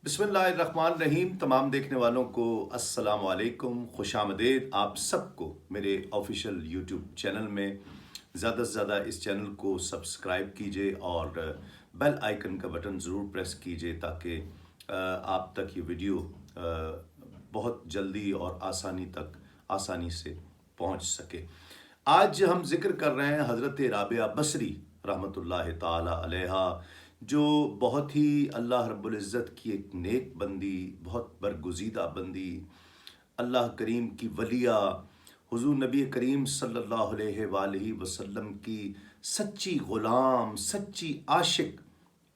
बिस्मिल्लाहिर्रहमानिर्रहीम। तमाम देखने वालों को अस्सलाम वालेकुम, खुश आमदेद आप सबको मेरे ऑफिशियल यूट्यूब चैनल में। ज़्यादा से ज़्यादा इस चैनल को सब्सक्राइब कीजिए और बेल आइकन का बटन ज़रूर प्रेस कीजिए ताकि आप तक ये वीडियो बहुत जल्दी और आसानी से पहुंच सके। आज हम जिक्र कर रहे हैं हज़रत राबिया बसरी रहमतुल्लाह ताला अलैहा, जो बहुत ही अल्लाह रब्बुल इज़्ज़त की एक नेक बंदी, बहुत बरगुज़ीदा बंदी, अल्लाह करीम की वलिया, हुज़ूर नबी करीम सल्लल्लाहु अलैहि वसल्लम की सच्ची ग़ुलाम, सच्ची आशिक,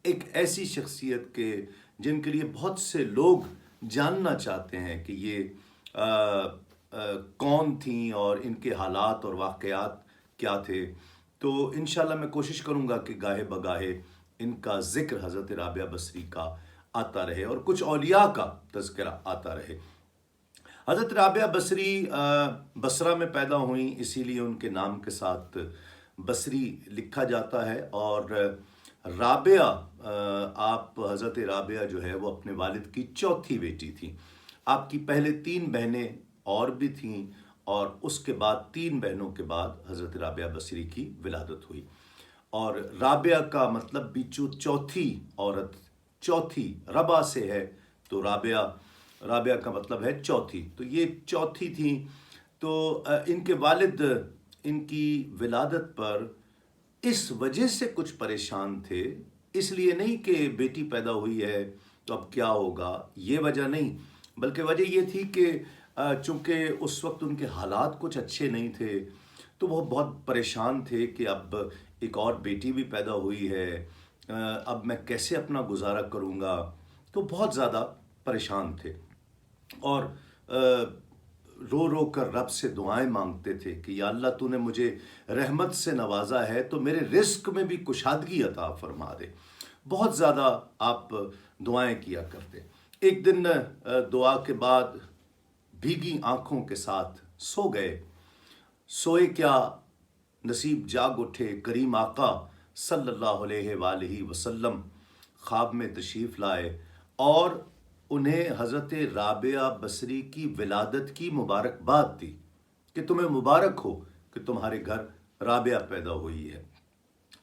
एक ऐसी शख्सियत के जिनके लिए बहुत से लोग जानना चाहते हैं कि ये कौन थीं और इनके हालात और वाक़यात क्या थे। तो इंशाल्लाह मैं कोशिश करूँगा कि गाहे बगाहे इनका ज़िक्र हज़रत राबिया बसरी का आता रहे और कुछ औलिया का तज़किरा आता रहे। हज़रत राबिया बसरी बसरा में पैदा हुई, इसीलिए उनके नाम के साथ बसरी लिखा जाता है। और राबिया, आप हज़रत राबिया जो है वो अपने वालिद की चौथी बेटी थी। आपकी पहले 3 बहनें और भी थीं और उसके बाद 3 बहनों के बाद हज़रत राबिया बसरी की विलादत हुई। और राबिया का मतलब भी चौथी औरत, चौथी रबा से है, तो राबिया का मतलब है चौथी, तो ये चौथी थी। तो इनके वालिद इनकी विलादत पर इस वजह से कुछ परेशान थे, इसलिए नहीं कि बेटी पैदा हुई है तो अब क्या होगा, ये वजह नहीं, बल्कि वजह ये थी कि चूँकि उस वक्त उनके हालात कुछ अच्छे नहीं थे, तो वो बहुत परेशान थे कि अब एक और बेटी भी पैदा हुई है, अब मैं कैसे अपना गुजारा करूँगा। तो बहुत ज़्यादा परेशान थे और रो रो कर रब से दुआएं मांगते थे कि या अल्लाह, तूने मुझे रहमत से नवाजा है तो मेरे रिस्क में भी कुशादगी अता फरमा दे। बहुत ज़्यादा आप दुआएं किया करते। एक दिन दुआ के बाद भीगी आंखों के साथ सो गए। सोए क्या, नसीब जाग उठे, करीम आका सल्लल्लाहु अलैहि वसल्लम ख्वाब में तशरीफ़ लाए और उन्हें हज़रत राबिया बसरी की विलादत की मुबारकबाद दी कि तुम्हें मुबारक हो कि तुम्हारे घर राबिया पैदा हुई है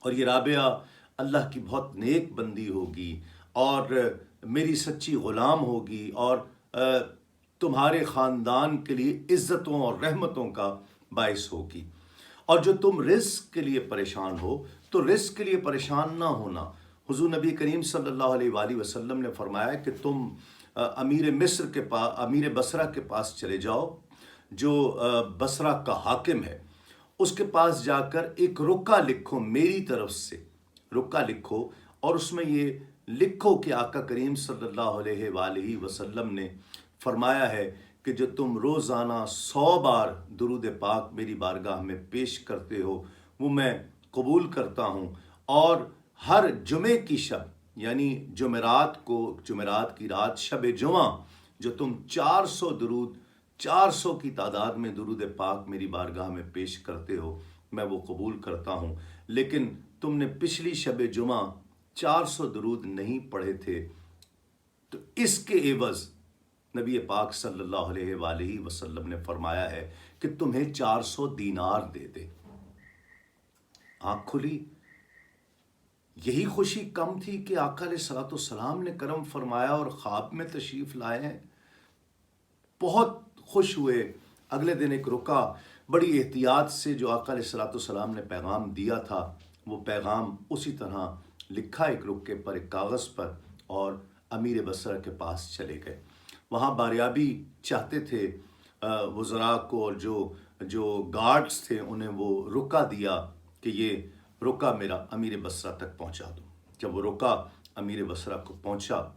और ये राबिया अल्लाह की बहुत नेक बंदी होगी और मेरी सच्ची ग़ुलाम होगी और तुम्हारे ख़ानदान के लिए इज़्ज़तों और रहमतों का बाइस होगी। और जो तुम रिस्क के लिए परेशान हो, तो रिस्क के लिए परेशान ना होना। हुज़ूर नबी करीम सल्लल्लाहु अलैहि वसल्लम ने फरमाया कि तुम अमीर बसरा के पास चले जाओ, जो बसरा का हाकिम है, उसके पास जाकर एक रुका लिखो, मेरी तरफ से रुका लिखो और उसमें ये लिखो कि आका करीम सल्लल्लाहु अलैहि वसल्लम ने फरमाया है कि जो तुम रोज़ाना 100 बार दुरूद पाक मेरी बारगाह में पेश करते हो वो मैं कबूल करता हूँ। और हर जुमे की शब, यानी जुमेरात की रात, शब जुमा, जो तुम 400 की तादाद में दुरूद पाक मेरी बारगाह में पेश करते हो, मैं वो कबूल करता हूँ। लेकिन तुमने पिछली शब जुमा 400 दुरूद नहीं पढ़े थे, तो इसके एवज़ नबी पाक सल्लल्लाहु अलैहि वसल्लम ने फरमाया है कि तुम्हें 400 दीनार दे दे। आँख खुली, यही खुशी कम थी कि आका अलैहिस्सलातु वस्सलाम ने करम फरमाया और ख्वाब में तशरीफ़ लाए हैं। बहुत खुश हुए। अगले दिन एक रुका बड़ी एहतियात से, जो आका अलैहिस्सलातु वस्सलाम ने पैगाम दिया था, वो पैगाम उसी तरह लिखा एक रुके पर, एक कागज़ पर, और अमीर बसरा के पास चले गए। वहाँ बारियाबी चाहते थे वज़रा को, और जो गार्ड्स थे उन्हें वो रुका दिया कि ये रुका मेरा अमीर बसरा तक पहुँचा दो। जब वो रुका अमीर बसरा को पहुँचा,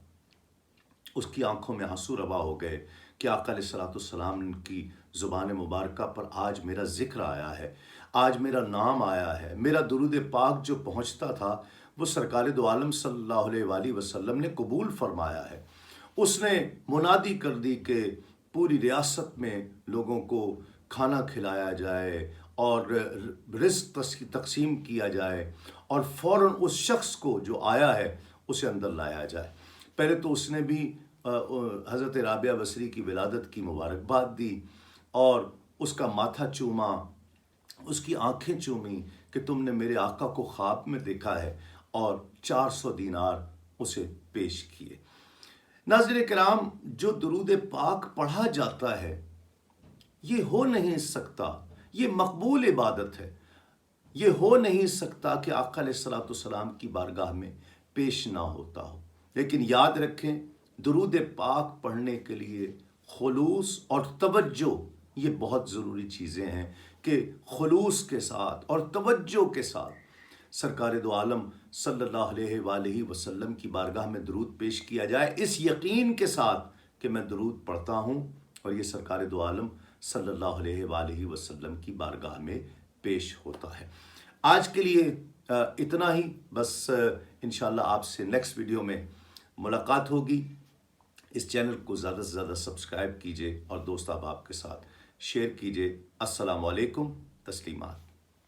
उसकी आंखों में आंसू रवा हो गए कि आका अलैहिस्सलातु वस्सलाम की ज़ुबान मुबारक पर आज मेरा ज़िक्र आया है, आज मेरा नाम आया है, मेरा दुरूद पाक जो पहुँचता था वो सरकार दो आलम सल्लल्लाहु अलैहि वसल्लम ने कबूल फरमाया है। उसने मुनादी कर दी कि पूरी रियासत में लोगों को खाना खिलाया जाए और रिज़्क़ तक़सीम किया जाए और फ़ौरन उस शख्स को जो आया है उसे अंदर लाया जाए। پہلے تو اس نے بھی حضرت رابعہ بصری کی ولادت کی مبارکباد دی اور اس کا ماتھا چوما، اس کی آنکھیں چومی کہ تم نے میرے آقا کو خواب میں دیکھا ہے، اور 400 دینار اسے پیش کیے۔ ناظرین کرام، جو درود پاک پڑھا جاتا ہے یہ ہو نہیں سکتا، یہ مقبول عبادت ہے، یہ ہو نہیں سکتا کہ آقا علیہ الصلوۃ والسلام کی بارگاہ میں پیش نہ ہوتا ہو۔ لیکن یاد رکھیں، درود پاک پڑھنے کے لیے خلوص اور توجہ یہ بہت ضروری چیزیں ہیں کہ خلوص کے ساتھ اور توجہ کے ساتھ سرکار دو عالم صلی اللہ علیہ وآلہ وسلم کی بارگاہ میں درود پیش کیا جائے، اس یقین کے ساتھ کہ میں درود پڑھتا ہوں اور یہ سرکار دو عالم صلی اللہ علیہ وآلہ وسلم کی بارگاہ میں پیش ہوتا ہے۔ آج کے لیے اتنا ہی، بس انشاءاللہ آپ سے نیکسٹ ویڈیو میں ملاقات ہوگی۔ اس چینل کو زیادہ سے زیادہ سبسکرائب کیجئے اور دوست احباب کے ساتھ شیئر کیجئے۔ السلام علیکم، تسلیمات۔